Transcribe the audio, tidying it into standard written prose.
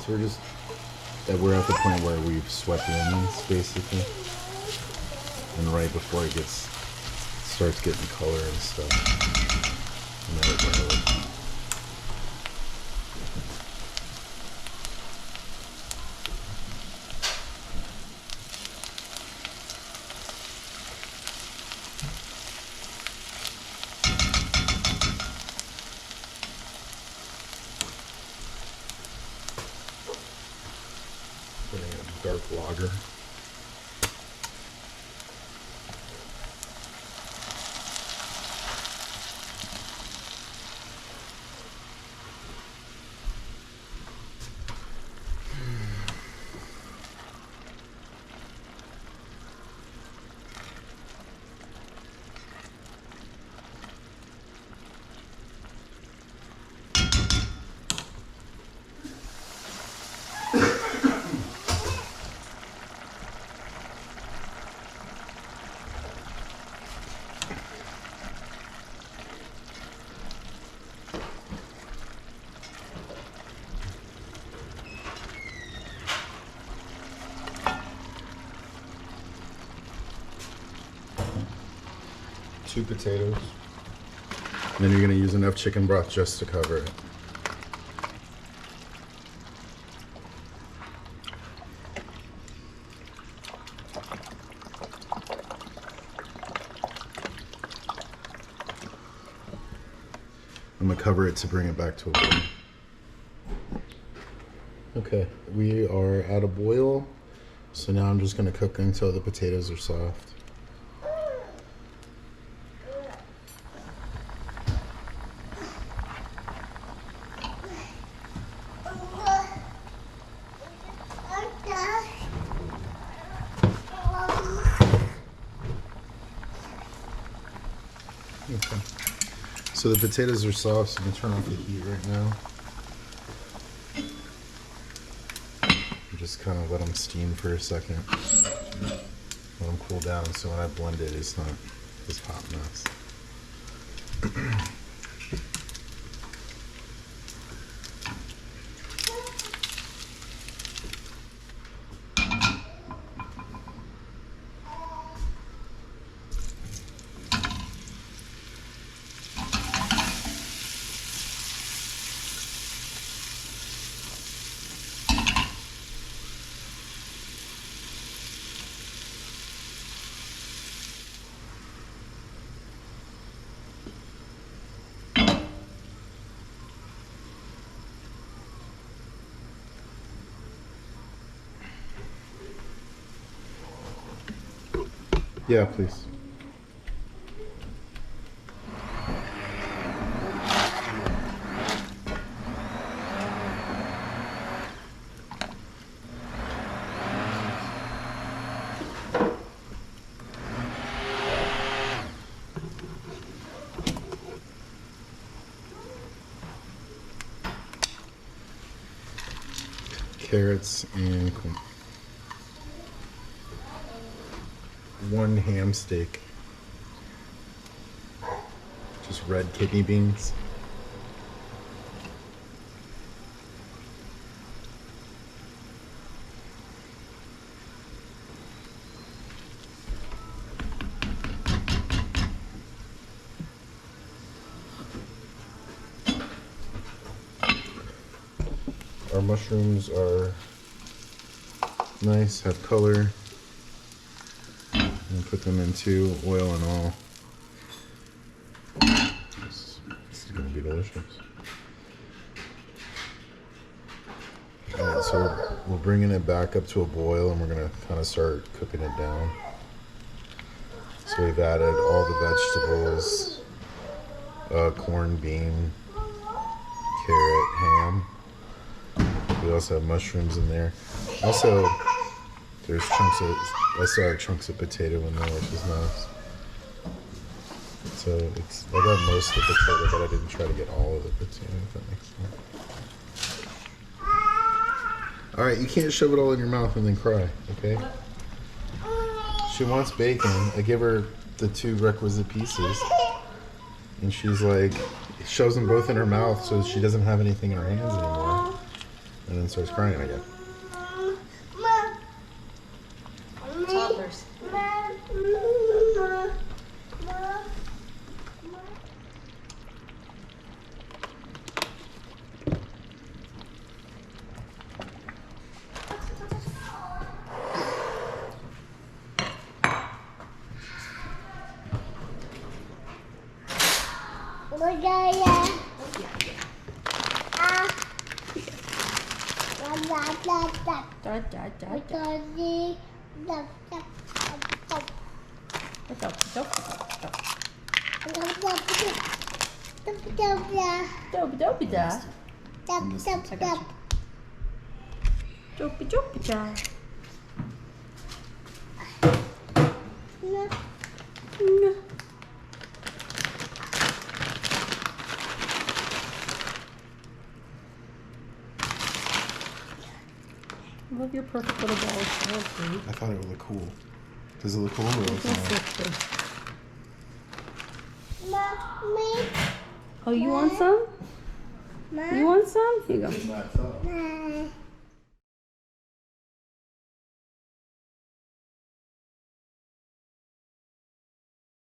So we're at the point where we've swept the onions basically, and right before it starts getting color and stuff. And then it dark lager. Two potatoes. And then you're going to use enough chicken broth just to cover it. I'm going to cover it to bring it back to a boil. Okay, we are at a boil. So now I'm just going to cook until the potatoes are soft. Okay. So the potatoes are soft, so you can turn off the heat right now. And just kind of let them steam for a second. Let them cool down so when I blend it, it's not this hot mess. Yeah, please. Carrots and corn. One ham steak. Just red kidney beans. Our mushrooms are nice, have color. And put them into oil and all. This is going to be delicious. Alright, so we're bringing it back up to a boil and we're going to kind of start cooking it down. So we've added all the vegetables, corn, bean, carrot, ham. We also have mushrooms in there. Also, there's I saw chunks of potato in there, which is nice. So I got most of the potato, but I didn't try to get all of the potato, if that makes sense. Alright, you can't shove it all in your mouth and then cry, okay? She wants bacon. I give her the 2 requisite pieces. And she's like, shoves them both in her mouth so she doesn't have anything in her hands anymore. and then starts crying again. Toddlers. Love your perfect little ball. I thought it would look cool. Does it look cool or look Oh, you want some? You want some? Here you go.